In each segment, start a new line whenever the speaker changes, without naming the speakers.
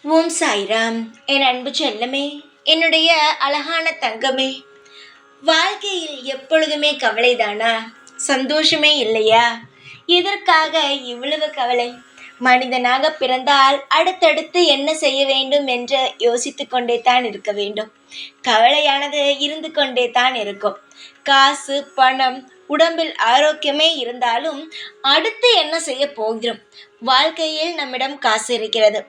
ஓம் சாய்ராம். என் அன்பு செல்லமே, என்னுடைய அழகான தங்கமே, வாழ்க்கையில் எப்பொழுதுமே கவலைதானா? சந்தோஷமே இல்லையா? எதற்காக இவ்வளவு கவலை? மனிதனாக பிறந்தால் அடுத்தடுத்து என்ன செய்ய வேண்டும் என்று யோசித்து கொண்டே தான் இருக்க வேண்டும். கவலையானது இருந்து கொண்டே தான் இருக்கும். காசு, பணம், உடம்பில் ஆரோக்கியமே இருந்தாலும் அடுத்து என்ன செய்ய போகிறோம்? வாழ்க்கையில் நம்மிடம் காசு இருக்கிறது,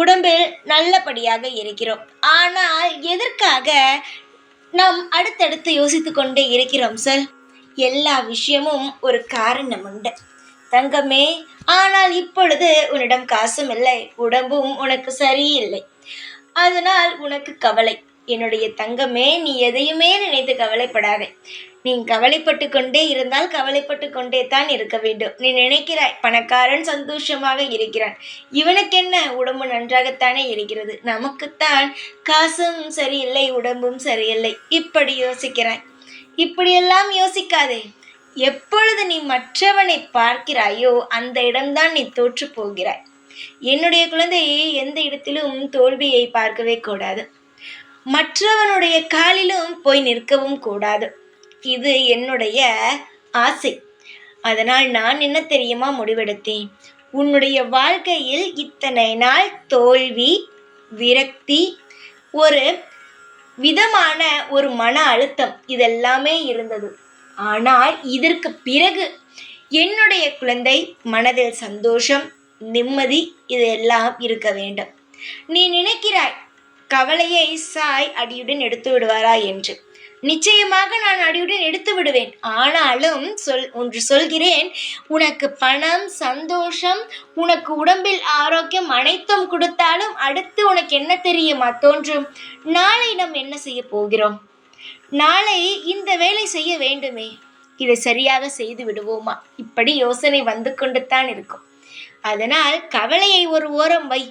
உடம்பில் நல்லபடியாக இருக்கிறோம். ஆனால் எதற்காக நாம் அடுத்தடுத்து யோசித்து கொண்டே இருக்கிறோம் சார்? எல்லா விஷயமும் ஒரு காரணம் உண்டு தங்கமே. ஆனால் இப்பொழுது உன்னிடம் காசும் இல்லை, உடம்பும் உனக்கு சரியில்லை, அதனால் உனக்கு கவலை. என்னுடைய தங்கமே, நீ எதையுமே நினைத்து கவலைப்படாதே. நீ கவலைப்பட்டு கொண்டே இருந்தால் கவலைப்பட்டு கொண்டே தான் இருக்க வேண்டும். நீ நினைக்கிறாய் பணக்காரன் சந்தோஷமாக இருக்கிறான், இவனுக்கு என்ன, உடம்பு நன்றாகத்தானே இருக்கிறது, நமக்குத்தான் காசும் சரியில்லை, உடம்பும் சரியில்லை, இப்படி யோசிக்கிறாய். இப்படியெல்லாம் யோசிக்காதே. எப்பொழுது நீ மற்றவனை பார்க்கிறாயோ அந்த இடம்தான் நீ தோற்று போகிறாய். என்னுடைய குழந்தையை எந்த இடத்திலும் தோல்வியை பார்க்கவே கூடாது. மற்றவனுடைய காலிலும் போய் நிற்கவும் கூடாது. இது என்னுடைய ஆசை. அதனால் நான் என்ன தெரியுமா முடிவெடுத்தேன்? உன்னுடைய வாழ்க்கையில் இத்தனை நாள் தோல்வி, விரக்தி, ஒரு விதமான ஒரு மன அழுத்தம் இதெல்லாமே இருந்தது. ஆனால் இதற்கு பிறகு என்னுடைய குழந்தை மனதில் சந்தோஷம், நிம்மதி இதெல்லாம் இருக்க வேண்டும். நீ நினைக்கிறாய் கவலையை சாய் அடியுடன் எடுத்து விடுவாரா என்று. நிச்சயமாக நான் அடியுடன் எடுத்து விடுவேன். ஆனாலும் ஒன்று சொல்கிறேன், உனக்கு பணம், சந்தோஷம், உனக்கு உடம்பில் ஆரோக்கியம் அனைத்தும் கொடுத்தாலும் அடுத்து உனக்கு என்ன தெரியுமா தோன்றும்? நாளை நாம் என்ன செய்ய போகிறோம்? நாளை இந்த வேலை செய்ய வேண்டுமே, இதை சரியாக செய்து விடுவோமா? இப்படி யோசனை வந்து கொண்டு தான் இருக்கும். அதனால் கவலையை ஒரு ஓரம் வை.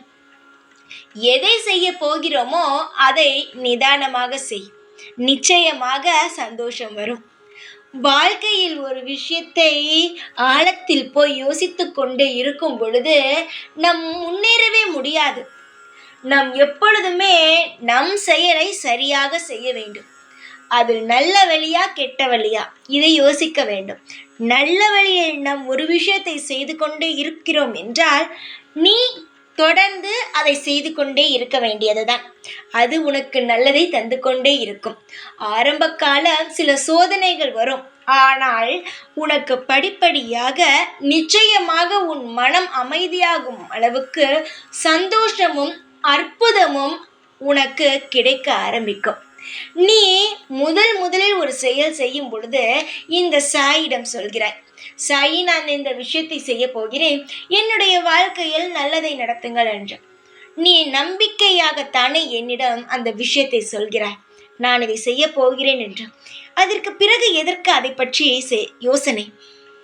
எதை செய்ய போகிறோமோ அதை நிதானமாக செய். நிச்சயமாக சந்தோஷம் வரும். வாழ்க்கையில் ஒரு விஷயத்தை ஆழத்தில் போய் யோசித்து கொண்டே இருக்கும் பொழுது நம் முன்னேறவே முடியாது. நாம் எப்பொழுதுமே நம் செயலை சரியாக செய்ய வேண்டும். அதில் நல்ல வழியா கெட்ட வழியா இதை யோசிக்க வேண்டும். நல்ல வழியில் நாம் ஒரு விஷயத்தை செய்து கொண்டே இருக்கிறோம் என்றால் நீ தொடர்ந்து அதை செய்து கொண்டே இருக்க வேண்டியதுதான். அது உனக்கு நல்லதை தந்து கொண்டே இருக்கும். ஆரம்ப கால சில சோதனைகள் வரும், ஆனால் உனக்கு படிப்படியாக நிச்சயமாக உன் மனம் அமைதியாகும் அளவுக்கு சந்தோஷமும் அற்புதமும் உனக்கு கிடைக்க ஆரம்பிக்கும். நீ முதலில் ஒரு செயல் செய்யும் பொழுது இந்த சாயிடம் சொல்கிறாய், சாயி, நான் இந்த விஷயத்தை செய்ய போகிறேன், என்னுடைய வாழ்க்கையில் நல்லதை நடத்துங்கள் என்று. நீ நம்பிக்கையாகத்தானே என்னிடம் அந்த விஷயத்தை சொல்கிறாய், நான் இதை செய்ய போகிறேன் என்று. அதற்கு பிறகு எதற்கு அதை பற்றி யோசனை?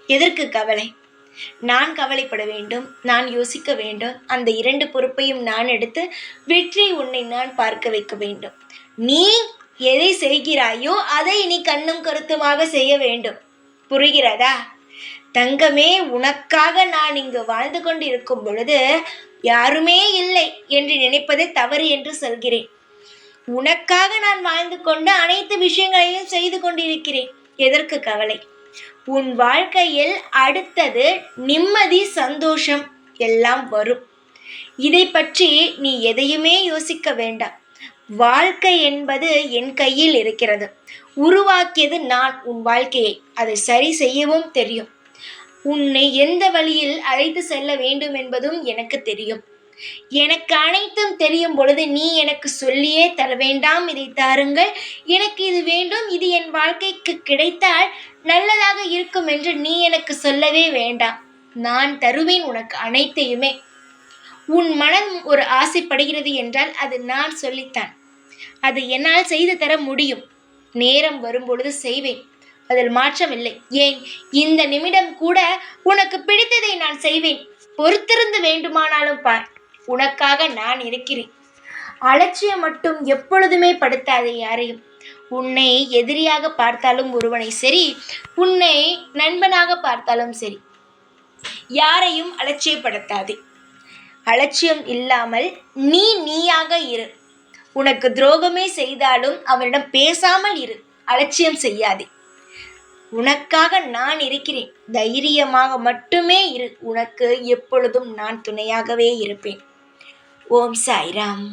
எதற்கு கவலை? நான் கவலைப்பட வேண்டும், நான் யோசிக்க வேண்டும். அந்த 2 பொறுப்பையும் நான் எடுத்து வெற்றி உன்னை நான் பார்க்க வைக்க வேண்டும். நீ எதை செய்கிறாயோ அதை நீ கண்ணும் கருத்துமாக செய்ய வேண்டும். புரிகிறதா தங்கமே? உனக்காக நான் இங்கு வாழ்ந்து கொண்டு இருக்கும் பொழுது யாருமே இல்லை என்று நினைப்பதே தவறு என்று சொல்கிறேன். உனக்காக நான் வாழ்ந்து கொண்டு அனைத்து விஷயங்களையும் செய்து கொண்டிருக்கிறேன். எதற்கு கவலை? உன் வாழ்க்கையில் அடுத்தது நிம்மதி, சந்தோஷம் எல்லாம் வரும். இதை பற்றி நீ எதையுமே யோசிக்க வேண்டாம். வாழ்க்கை என்பது என் கையில் இருக்கிறது. உருவாக்கியது நான் உன் வாழ்க்கையை. அதை சரி செய்யவும் தெரியும். உன்னை எந்த வழியில் அழைத்து செல்ல வேண்டும் என்பதும் எனக்கு தெரியும். எனக்கு அனைத்தும் தெரியும் பொழுது நீ எனக்கு சொல்லியே தர வேண்டாம், இதை தாருங்கள், எனக்கு இது வேண்டும், இது என் வாழ்க்கைக்கு கிடைத்தால் நல்லதாக இருக்கும் என்று நீ எனக்கு சொல்லவே வேண்டாம். நான் தருவேன் உனக்கு அனைத்தையுமே. உன் மனம் ஒரு ஆசைப்படுகிறது என்றால் அது நான் சொல்லித்தான். அது என்னால் செய்து தர முடியும். நேரம் வரும் பொழுது செய்வேன், அதில் மாற்றமில்லை. ஏன், இந்த நிமிடம் கூட உனக்கு பிடித்ததை நான் செய்வேன். பொறுத்திருந்து வேண்டுமானாலும் பார், உனக்காக நான் இருக்கிறேன். அலட்சியம் மட்டும் எப்பொழுதுமே படுத்தாதே யாரையும். உன்னை எதிரியாக பார்த்தாலும் ஒருவனை சரி, உன்னை நண்பனாக பார்த்தாலும் சரி, யாரையும் அலட்சியப்படுத்தாதே. அலட்சியம் இல்லாமல் நீயாக இரு. உனக்கு துரோகமே செய்தாலும் அவனிடம் பேசாமல் இரு. அலட்சியம் செய்யாதே. உனக்காக நான் இருக்கிறேன். தைரியமாக மட்டுமே இரு. உனக்கு எப்பொழுதும் நான் துணையாகவே இருப்பேன். ஓம் சாய்ராம்.